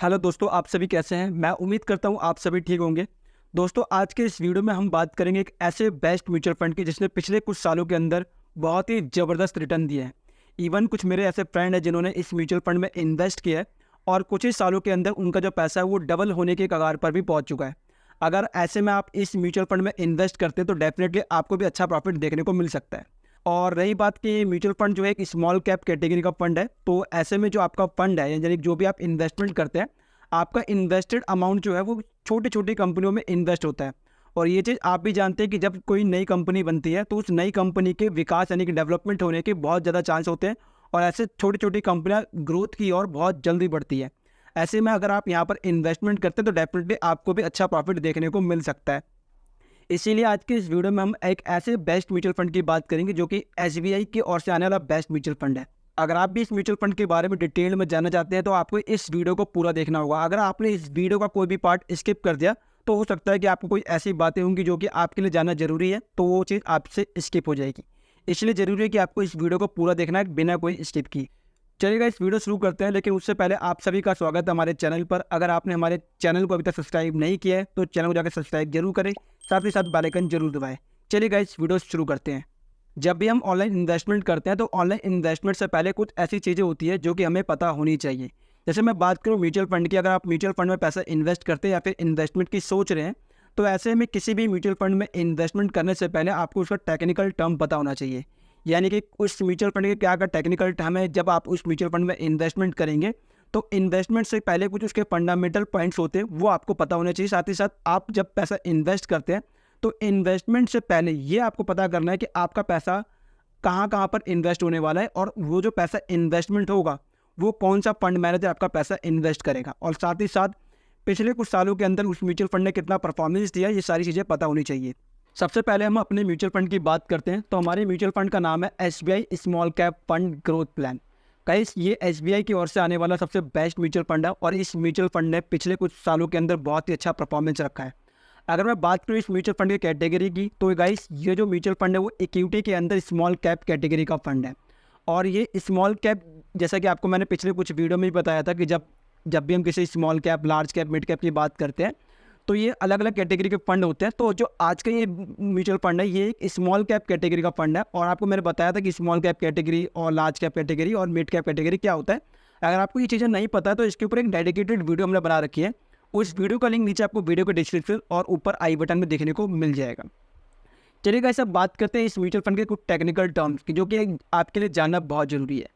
Hello दोस्तों, आप सभी कैसे हैं। मैं उम्मीद करता हूं आप सभी ठीक होंगे। दोस्तों, आज के इस वीडियो में हम बात करेंगे एक ऐसे बेस्ट म्यूचुअल फंड की जिसने पिछले कुछ सालों के अंदर बहुत ही ज़बरदस्त रिटर्न दिए हैं। इवन कुछ मेरे ऐसे फ्रेंड हैं जिन्होंने इस म्यूचुअल फंड में इन्वेस्ट किया है और कुछ ही सालों के अंदर उनका जो पैसा है वो डबल होने के कगार पर भी पहुँच चुका है। अगर ऐसे में आप इस म्यूचुअल फंड में इन्वेस्ट करते हैं तो डेफिनेटली आपको भी अच्छा प्रॉफिट देखने को मिल सकता है। और रही बात कि म्यूचुअल फंड जो है एक स्मॉल कैप कैटेगरी का फंड है, तो ऐसे में जो आपका फंड है यानी जो भी आप इन्वेस्टमेंट करते हैं, आपका इन्वेस्टेड अमाउंट जो है वो छोटी-छोटी कंपनियों में इन्वेस्ट होता है। और ये चीज़ आप भी जानते हैं कि जब कोई नई कंपनी बनती है तो उस नई कंपनी के विकास यानी कि डेवलपमेंट होने के बहुत ज़्यादा चांस होते हैं और ऐसे छोटी-छोटी कंपनियाँ ग्रोथ की ओर बहुत जल्दी बढ़ती है। ऐसे में अगर आप यहाँ पर इन्वेस्टमेंट करते हैं तो डेफिनेटली आपको भी अच्छा प्रॉफिट देखने को मिल सकता है। इसीलिए आज के इस वीडियो में हम एक ऐसे बेस्ट म्यूचुअल फंड की बात करेंगे जो कि एसबीआई की ओर से आने वाला बेस्ट म्यूचुअल फंड है। अगर आप भी इस म्यूचुअल फंड के बारे में डिटेल में जानना चाहते हैं तो आपको इस वीडियो को पूरा देखना होगा। अगर आपने इस वीडियो का कोई भी पार्ट स्किप कर दिया तो हो सकता है कि आपको कोई ऐसी बातें होंगी जो कि आपके लिए जानना जरूरी है, तो वो चीज़ आपसे स्किप हो जाएगी। इसलिए ज़रूरी है कि आपको इस वीडियो को पूरा देखना है बिना कोई स्किप किए। चलिएगा, इस वीडियो शुरू करते हैं, लेकिन उससे पहले आप सभी का स्वागत है हमारे चैनल पर। अगर आपने हमारे चैनल को अभी तक सब्सक्राइब नहीं किया है तो चैनल को जाकर सब्सक्राइब जरूर करें, साथ ही साथ बेल आइकन जरूर दबाएं। चलिएगा, इस वीडियो शुरू करते हैं। जब भी हम ऑनलाइन इन्वेस्टमेंट करते हैं तो ऑनलाइन इन्वेस्टमेंट से पहले कुछ ऐसी चीज़ें होती है जो कि हमें पता होनी चाहिए। जैसे मैं बात करूँ म्यूचुअल फंड की, अगर आप म्यूचुअल फंड में पैसा इन्वेस्ट करते हैं या फिर इन्वेस्टमेंट की सोच रहे हैं, तो ऐसे में किसी भी म्यूचुअल फंड में इन्वेस्टमेंट करने से पहले आपको उसका टेक्निकल टर्म पता होना चाहिए। यानी कि उस म्यूचुअल फंड के क्या क्या टेक्निकल टर्म है। जब आप उस म्यूचुअल फंड में इन्वेस्टमेंट करेंगे तो इन्वेस्टमेंट से पहले कुछ उसके फंडामेंटल पॉइंट्स होते हैं, वो आपको पता होने चाहिए। साथ ही साथ आप जब पैसा इन्वेस्ट करते हैं तो इन्वेस्टमेंट से पहले ये आपको पता करना है कि आपका पैसा कहाँ पर इन्वेस्ट होने वाला है और वो जो पैसा इन्वेस्टमेंट होगा वो कौन सा फंड मैनेजर आपका पैसा इन्वेस्ट करेगा, और साथ ही साथ पिछले कुछ सालों के अंदर उस म्यूचुअल फंड ने कितना परफॉर्मेंस दिया, ये सारी चीज़ें पता होनी चाहिए। सबसे पहले हम अपने म्यूचुअल फंड की बात करते हैं, तो हमारे म्यूचुअल फंड का नाम है SBI small cap fund growth plan. Guys, ये एसबीआई की ओर से आने वाला सबसे बेस्ट म्यूचुअल फंड है और इस म्यूचुअल फंड ने पिछले कुछ सालों के अंदर बहुत ही अच्छा परफॉर्मेंस रखा है। अगर मैं बात करूँ इस म्यूचुअल फंड की कैटेगरी की, तो गाइस ये जो म्यूचुअल फंड है वो इक्विटी के अंदर स्मॉल कैप कैटेगरी का फंड है। और ये स्मॉल कैप, जैसा कि आपको मैंने पिछले कुछ वीडियो में भी बताया था कि जब जब भी हम किसी small cap, large cap, mid cap की बात करते हैं तो ये अलग अलग कैटेगरी के फंड होते हैं। तो जो आज का ये म्यूचुअल फंड है ये एक स्मॉल कैप कैटेगरी का फंड है। और आपको मैंने बताया था कि स्मॉल कैप कैटेगरी और लार्ज कैप कैटेगरी और मिड कैप कैटेगरी क्या होता है। अगर आपको ये चीज़ें नहीं पता तो इसके ऊपर एक डेडिकेटेड वीडियो हमने बना रखी है। उस वीडियो का लिंक नीचे आपको वीडियो के डिस्क्रिप्शन और ऊपर आई बटन में देखने को मिल जाएगा। चलिए गाइस, अब बात करते हैं इस म्यूचुअल फंड के कुछ टेक्निकल टर्म्स की जो कि आपके लिए जानना बहुत ज़रूरी है।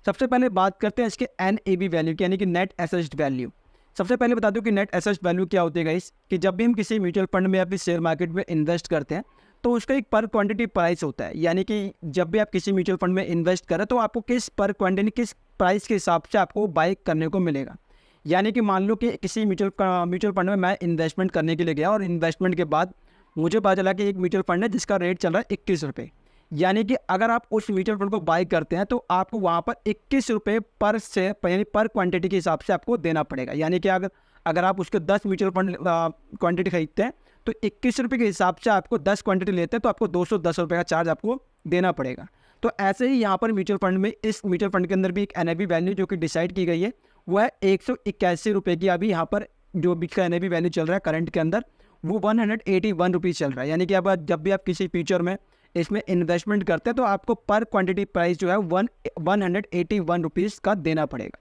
सबसे पहले बात करते हैं इसके NAV वैल्यू की, यानी कि नेट एसेट वैल्यू। सबसे पहले बता दूं कि नेट एसेट वैल्यू क्या होती है गाइस, कि जब भी हम किसी म्यूचुअल फंड में या फिर शेयर मार्केट में इन्वेस्ट करते हैं तो उसका एक पर क्वांटिटी प्राइस होता है। यानी कि जब भी आप किसी म्यूचुअल फंड में इन्वेस्ट करें तो आपको किस पर क्वांटिटी, किस प्राइस के हिसाब से आपको बाई करने को मिलेगा। यानी कि मान लो कि किसी म्यूचुअल फंड में मैं इन्वेस्टमेंट करने के लिए गया और इन्वेस्टमेंट के बाद मुझे पता चला कि एक म्यूचुअल फंड है जिसका रेट चल रहा है 21 रुपये। यानी कि अगर आप उस म्यूचुअल फंड को बाई करते हैं तो आपको वहाँ पर 21 रुपये पर शेयर यानी पर क्वांटिटी के हिसाब से आपको देना पड़ेगा। यानी कि अगर आप उसके 10 म्यूचुअल फंड क्वांटिटी खरीदते हैं तो 21 रुपये के हिसाब से आपको 10 क्वांटिटी लेते हैं तो आपको 210 रुपये का चार्ज आपको देना पड़ेगा। तो ऐसे ही यहाँ पर म्यूचुअल फंड में, इस म्यूचुअल फंड के अंदर भी एक NAV वैल्यू जो कि डिसाइड की गई है वो है 181 रुपये की। अभी यहाँ पर जो भी का NAV वैल्यू चल रहा है करंट के अंदर वो 181 रुपीज़ चल रहा है। यानी कि अब जब भी आप किसी फ्यूचर में इसमें इन्वेस्टमेंट करते हैं तो आपको पर क्वांटिटी प्राइस जो है 181 रुपीज़ का देना पड़ेगा।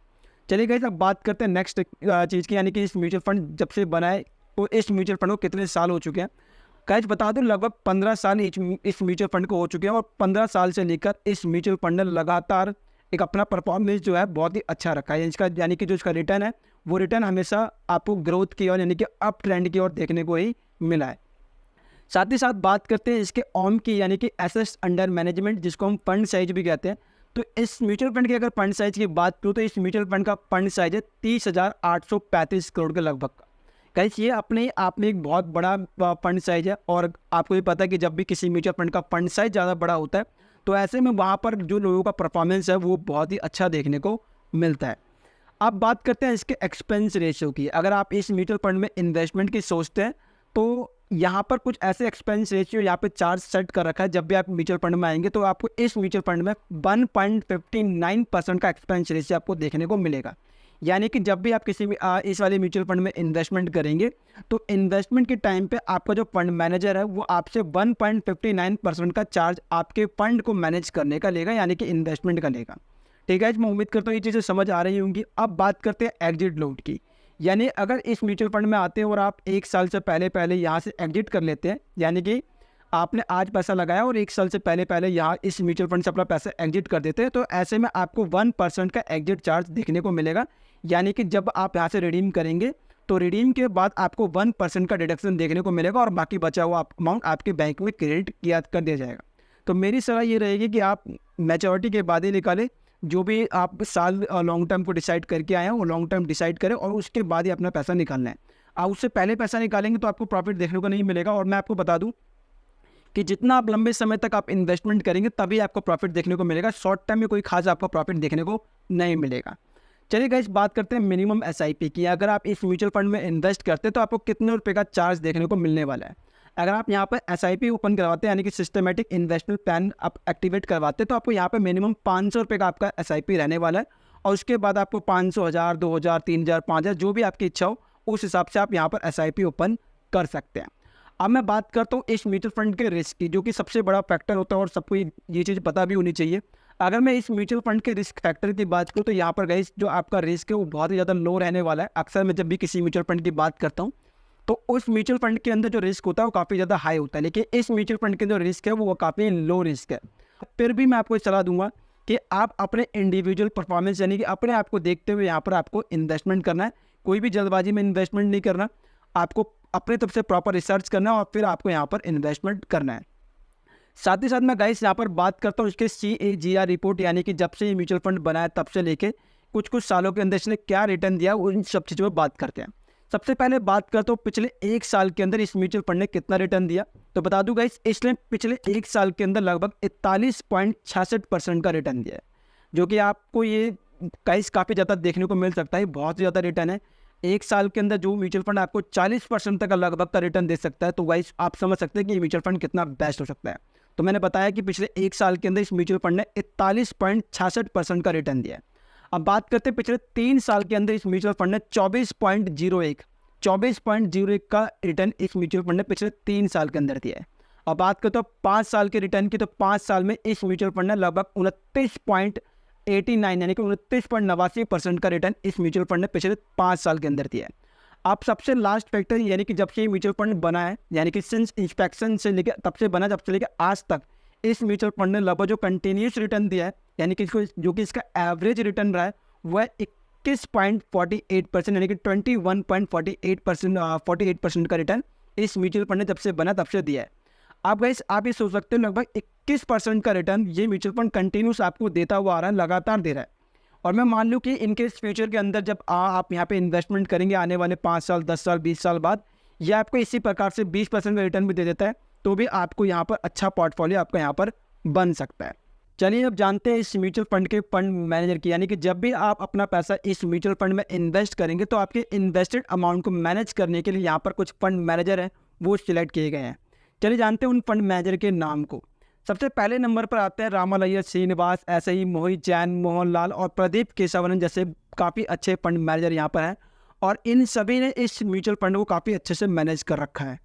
चलिए गाइस, अब बात करते हैं नेक्स्ट चीज़ की, यानी कि इस म्यूचुअल फंड जब से बनाए तो इस म्यूचुअल फंड को कितने साल हो चुके हैं। गाइस बता दूं, लगभग 15 साल इस म्यूचुअल फंड को हो चुके हैं और 15 साल से लेकर इस म्यूचुअल फंड ने लगातार एक अपना परफॉर्मेंस जो है बहुत ही अच्छा रखा है। इसका यानी कि जो इसका रिटर्न है वो रिटर्न हमेशा आपको ग्रोथ की ओर यानी कि अप ट्रेंड की ओर देखने को ही मिला है। साथ ही साथ बात करते हैं इसके OM की, यानी कि एसेट्स अंडर मैनेजमेंट, जिसको हम फंड साइज भी कहते हैं। तो इस म्यूचुअल फंड की अगर फंड साइज की बात करूँ तो इस म्यूचुअल फंड का फंड साइज है 30,835 करोड़ के लगभग का। गाइस, ये अपने आप में एक बहुत बड़ा फंड साइज है और आपको भी पता है कि जब भी किसी म्यूचुअल फंड का फंड साइज ज़्यादा बड़ा होता है तो ऐसे में वहाँ पर जो लोगों का परफॉर्मेंस है वो बहुत ही अच्छा देखने को मिलता है। अब बात करते हैं इसके एक्सपेंस रेशियो की। अगर आप इस म्यूचुअल फंड में इन्वेस्टमेंट की सोचते हैं तो यहाँ पर कुछ ऐसे एक्सपेंस रेशियो यहाँ पे चार्ज सेट कर रखा है। जब भी आप म्यूचुअल फंड में आएंगे तो आपको इस म्यूचुअल फंड में 1.59% का एक्सपेंस रेशियो आपको देखने को मिलेगा। यानी कि जब भी आप किसी भी इस वाले म्यूचुअल फंड में इन्वेस्टमेंट करेंगे तो इन्वेस्टमेंट के टाइम पे आपका जो फंड मैनेजर है वो आपसे 1.59% का चार्ज आपके फंड को मैनेज करने का लेगा, यानी कि इन्वेस्टमेंट का लेगा। ठीक है, मैं उम्मीद करता हूँ ये चीज़ें समझ आ रही होंगी। अब बात करते हैं एग्जिट लोड की। यानी अगर इस म्यूचुअल फंड में आते हैं और आप 1 साल से पहले यहाँ से एग्जिट कर लेते हैं, यानी कि आपने आज पैसा लगाया और 1 साल से पहले यहाँ इस म्यूचुअल फंड से अपना पैसा एग्जिट कर देते हैं, तो ऐसे में आपको 1% का एग्जिट चार्ज देखने को मिलेगा। यानी कि जब आप यहाँ से रिडीम करेंगे तो रिडीम के बाद आपको 1% का डिडक्शन देखने को मिलेगा और बाकी बचा हुआ अमाउंट आपके बैंक में क्रेडिट किया कर दिया जाएगा। तो मेरी सलाह ये रहेगी कि आप मैच्योरिटी के बाद ही निकालें, जो भी आप साल लॉन्ग टर्म को डिसाइड करके आए हैं वो लॉन्ग टर्म डिसाइड करें और उसके बाद ही अपना पैसा निकालना है। आप उससे पहले पैसा निकालेंगे तो आपको प्रॉफिट देखने को नहीं मिलेगा। और मैं आपको बता दूं कि जितना आप लंबे समय तक आप इन्वेस्टमेंट करेंगे तभी आपको प्रॉफिट देखने को मिलेगा, शॉर्ट टर्म में कोई खास आपको प्रॉफिट देखने को नहीं मिलेगा। चलिए गाइस, बात करते हैं मिनिमम एसआईपी की। अगर आप इस म्यूचुअल फंड में इन्वेस्ट करते हैं तो आपको कितने रुपए का चार्ज देखने को मिलने वाला है। अगर आप यहाँ पर एसआईपी ओपन करवाते हैं, यानी कि सिस्टमेटिक इन्वेस्टमेंट प्लान आप एक्टिवेट करवाते हैं, तो आपको यहाँ पर मिनिमम 500 रुपये का आपका एसआईपी रहने वाला है। और उसके बाद आपको 500, 1000, 2000, 3000, 5000 जो भी आपकी इच्छा हो उस हिसाब से आप यहाँ पर एसआईपी ओपन कर सकते हैं। अब मैं बात करता हूँ इस म्यूचुअल फंड के रिस्क की, जो कि सबसे बड़ा फैक्टर होता है और सबको ये चीज़ पता भी होनी चाहिए। अगर मैं इस म्यूचुअल फंड के रिस्क फैक्टर की बात करूँ तो यहाँ पर गाइस जो आपका रिस्क है वो बहुत ही ज़्यादा लो रहने वाला है। अक्सर मैं जब भी किसी म्यूचुअल फंड की बात करता हूँ तो उस म्यूचुअल फंड के अंदर जो रिस्क होता है वो काफ़ी ज़्यादा हाई होता है, लेकिन इस म्यूचुअल फंड के जो रिस्क है वो काफ़ी लो रिस्क है। फिर भी मैं आपको सलाह दूंगा कि आप अपने इंडिविजुअल परफॉर्मेंस यानी कि अपने आप को देखते हुए यहाँ पर आपको इन्वेस्टमेंट करना है। कोई भी जल्दबाजी में इन्वेस्टमेंट नहीं करना, आपको अपने तरफ से प्रॉपर रिसर्च करना है और फिर आपको यहाँ पर इन्वेस्टमेंट करना है। साथ ही साथ मैं गाइस यहाँ पर बात करता हूँ इसके CAGR रिपोर्ट, यानी कि जब से ये म्यूचुअल फंड बनाया तब से लेके कुछ सालों के अंदर इसने क्या रिटर्न दिया उन सब चीज़ों पर बात करते हैं। सबसे पहले बात करता हूँ पिछले 1 साल के अंदर इस म्यूचुअल फंड ने कितना रिटर्न दिया। तो बता दूँ गाइस, इसने पिछले 1 साल के अंदर लगभग 41.66% का रिटर्न दिया है, जो कि आपको ये गाइस काफ़ी ज़्यादा देखने को मिल सकता है। बहुत ज़्यादा रिटर्न है। 1 साल के अंदर जो म्यूचुअल फंड आपको 40% तक का लगभग का रिटर्न दे सकता है, तो गाइस आप समझ सकते हैं कि ये म्यूचुअल फंड कितना बेस्ट हो सकता है। तो मैंने बताया कि पिछले 1 साल के अंदर इस म्यूचुअल फंड ने 41.66% का रिटर्न दिया है। अब बात करते हैं पिछले 3 साल के अंदर इस म्यूचुअल फंड ने 24.01 का रिटर्न इस म्यूचुअल फंड ने पिछले 3 साल के अंदर दिया है। अब बात करते हैं 5 साल के रिटर्न की, तो 5 साल में इस म्यूचुअल फंड ने लगभग 29.89 यानी कि 29.89% का रिटर्न इस म्यूचुअल फंड ने पिछले 5 साल के अंदर दिया है। अब सबसे लास्ट फैक्टर यानी कि जब से ये म्यूचुअल फंड बना है, यानी कि सिंस इंस्पेक्शन से लेकर तब से बना जब से लेकर आज तक इस म्यूचुअल फंड ने लगभग जो कंटिन्यूस रिटर्न दिया है, यानी कि इसको जो कि इसका एवरेज रिटर्न रहा है वह 21.48% यानी कि 21.48% का रिटर्न इस म्यूचुअल फंड ने जब से बना तब से दिया है। आप गाइस आप ये सोच सकते हो लगभग 21% का रिटर्न ये म्यूचुअल फंड कंटिन्यूस आपको देता हुआ आ रहा है, लगातार दे रहा है। और मैं मान लूँ कि इनके फ्यूचर के अंदर जब आप यहाँ पे इन्वेस्टमेंट करेंगे आने वाले 5 साल, 10 साल, 20 साल बाद, ये आपको इसी प्रकार से 20% का रिटर्न भी दे देता है, तो भी आपको यहाँ पर अच्छा पोर्टफोलियो आपका यहाँ पर बन सकता है। चलिए अब जानते हैं इस म्यूचुअल फंड के फंड मैनेजर की, यानी कि जब भी आप अपना पैसा इस म्यूचुअल फंड में इन्वेस्ट करेंगे तो आपके इन्वेस्टेड अमाउंट को मैनेज करने के लिए यहाँ पर कुछ फंड मैनेजर हैं वो सिलेक्ट किए गए हैं। चलिए जानते हैं उन फंड मैनेजर के नाम को। सबसे पहले नंबर पर आते हैं रामालैया श्रीनिवास, ऐसे ही मोहित जैन, मोहनलाल और प्रदीप केशवन जैसे काफ़ी अच्छे फंड मैनेजर यहाँ पर हैं और इन सभी ने इस म्यूचुअल फंड को काफ़ी अच्छे से मैनेज कर रखा है।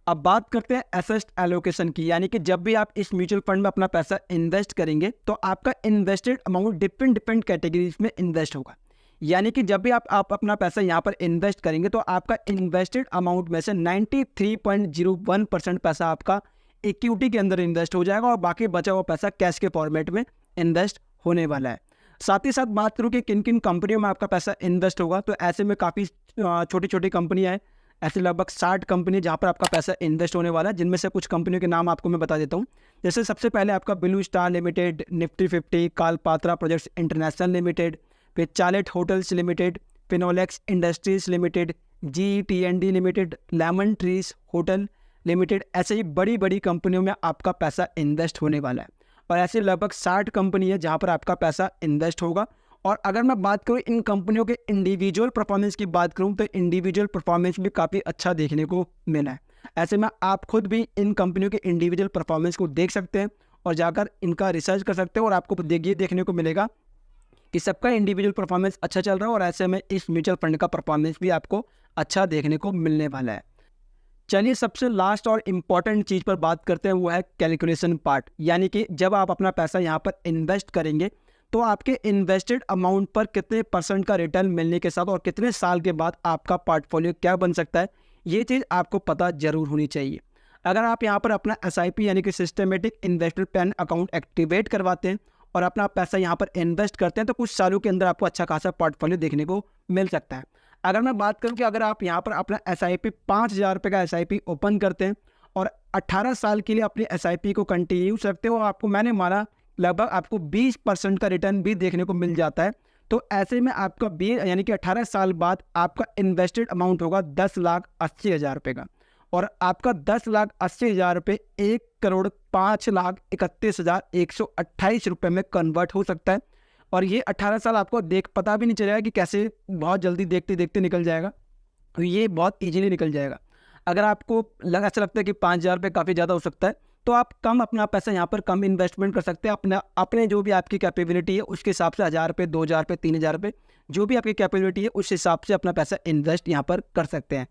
अब बात करते हैं एसेट एलोकेशन की, यानी कि जब भी आप इस म्यूचुअल फंड में अपना पैसा इन्वेस्ट करेंगे तो आपका इन्वेस्टेड अमाउंट डिफरेंट कैटेगरीज में इन्वेस्ट होगा। यानी कि जब भी आप अपना पैसा यहाँ पर इन्वेस्ट करेंगे तो आपका इन्वेस्टेड अमाउंट में से 93.01% पैसा आपका इक्विटी के अंदर इन्वेस्ट हो जाएगा और बाकी बचा हुआ पैसा कैश के फॉर्मेट में इन्वेस्ट होने वाला है। साथ ही साथ बात करूँ कि किन किन कंपनियों में आपका पैसा इन्वेस्ट होगा, तो ऐसे में काफ़ी छोटी छोटी कंपनियाँ हैं, ऐसे लगभग 60 कंपनी जहाँ पर आपका पैसा इन्वेस्ट होने वाला है, जिनमें से कुछ कंपनियों के नाम आपको मैं बता देता हूँ। जैसे सबसे पहले आपका Blue Star Limited, Nifty 50, Kalpataru projects international Limited, फिर Chalet hotels Limited, Finolex industries Limited, GTND Limited, Lemon Tree hotel Limited, ऐसे ही बड़ी बड़ी कंपनियों में आपका पैसा इन्वेस्ट होने वाला है। और ऐसे लगभग 60 कंपनी है जहाँ पर आपका पैसा इन्वेस्ट होगा। और अगर मैं बात करूँ इन कंपनियों के इंडिविजुअल परफॉर्मेंस की बात करूँ तो इंडिविजुअल परफॉर्मेंस भी काफ़ी अच्छा देखने को मिला है। ऐसे में आप खुद भी इन कंपनियों के इंडिविजुअल परफॉर्मेंस को देख सकते हैं और जाकर इनका रिसर्च कर सकते हैं और आपको ये देखने को मिलेगा कि सबका इंडिविजुअल परफॉर्मेंस अच्छा चल रहा है और ऐसे में इस म्यूचुअल फंड का परफॉर्मेंस भी आपको अच्छा देखने को मिलने वाला है। चलिए सबसे लास्ट और इम्पॉर्टेंट चीज़ पर बात करते हैं, वो है कैलकुलेशन पार्ट। यानी कि जब आप अपना पैसा यहाँ पर इन्वेस्ट करेंगे तो आपके इन्वेस्टेड अमाउंट पर कितने % का रिटर्न मिलने के साथ और कितने साल के बाद आपका पोर्टफोलियो क्या बन सकता है, ये चीज़ आपको पता ज़रूर होनी चाहिए। अगर आप यहाँ पर अपना SIP यानी कि systematic investment plan account activate करवाते हैं और अपना पैसा यहाँ पर इन्वेस्ट करते हैं तो कुछ सालों के अंदर आपको अच्छा खासा पोर्टफोलियो देखने को मिल सकता है। अगर मैं बात करूं कि अगर आप यहाँ पर अपना SIP 5,000 रुपये का SIP ओपन करते हैं और 18 साल के लिए अपनी SIP को कंटिन्यूस रखते हो, आपको मैंने माना लगभग आपको 20% का रिटर्न भी देखने को मिल जाता है। तो ऐसे में आपका 20 यानी कि 18 साल बाद आपका इन्वेस्टेड अमाउंट होगा 10,80,000 रुपये का, और आपका 10,80,000 रुपये 1,05,31,128 रुपये में कन्वर्ट हो सकता है। और ये 18 साल आपको पता भी नहीं चलेगा कि कैसे बहुत जल्दी देखते देखते निकल जाएगा। तो ये बहुत ईजीली निकल जाएगा। अगर आपको ऐसा लगता है कि 5,000 रुपये काफ़ी ज़्यादा हो सकता है तो आप कम अपना पैसा यहाँ पर कम इन्वेस्टमेंट कर सकते हैं। अपने जो भी आपकी कैपेबिलिटी है उसके हिसाब से 1,000 रुपये, 2,000 रुपये, 3,000 रुपये, जो भी आपकी कैपेबिलिटी है उस हिसाब से अपना पैसा इन्वेस्ट यहाँ पर कर सकते हैं।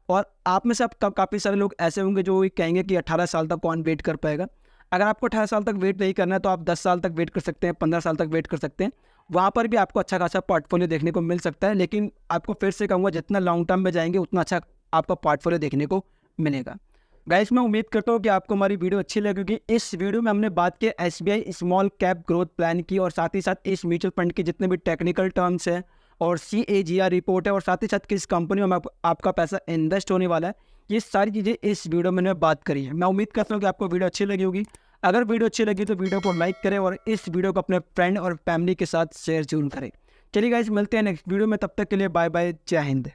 और आप में से काफ़ी सारे लोग ऐसे होंगे जो कहेंगे कि 18 साल तक कौन वेट कर पाएगा। अगर आपको 18 साल तक वेट नहीं करना है तो आप 10 साल तक वेट कर सकते हैं, 15 साल तक वेट कर सकते हैं। वहाँ पर भी आपको अच्छा खासा पोर्टफोलियो देखने को मिल सकता है। लेकिन आपको फिर से कहूँगा जितना लॉन्ग टर्म में जाएंगे उतना अच्छा आपका पोर्टफोलियो देखने को मिलेगा। गाइस मैं उम्मीद करता हूँ कि आपको हमारी वीडियो अच्छी लगी, क्योंकि इस वीडियो में हमने बात की SBI small cap growth plan की, और साथ ही साथ इस म्यूचुअल फंड के जितने भी टेक्निकल टर्म्स हैं और CAGR रिपोर्ट है, और साथ ही साथ किस कंपनी में आपका पैसा इन्वेस्ट होने वाला है, ये सारी चीज़ें इस वीडियो में मैंने बात करी है। मैं उम्मीद करता हूँ कि आपको वीडियो अच्छी लगी होगी। अगर वीडियो अच्छी लगी तो वीडियो को लाइक करें और इस वीडियो को अपने फ्रेंड और फैमिली के साथ शेयर जरूर करें। चलिए गाइस मिलते हैं नेक्स्ट वीडियो में, तब तक के लिए बाय बाय, जय हिंद।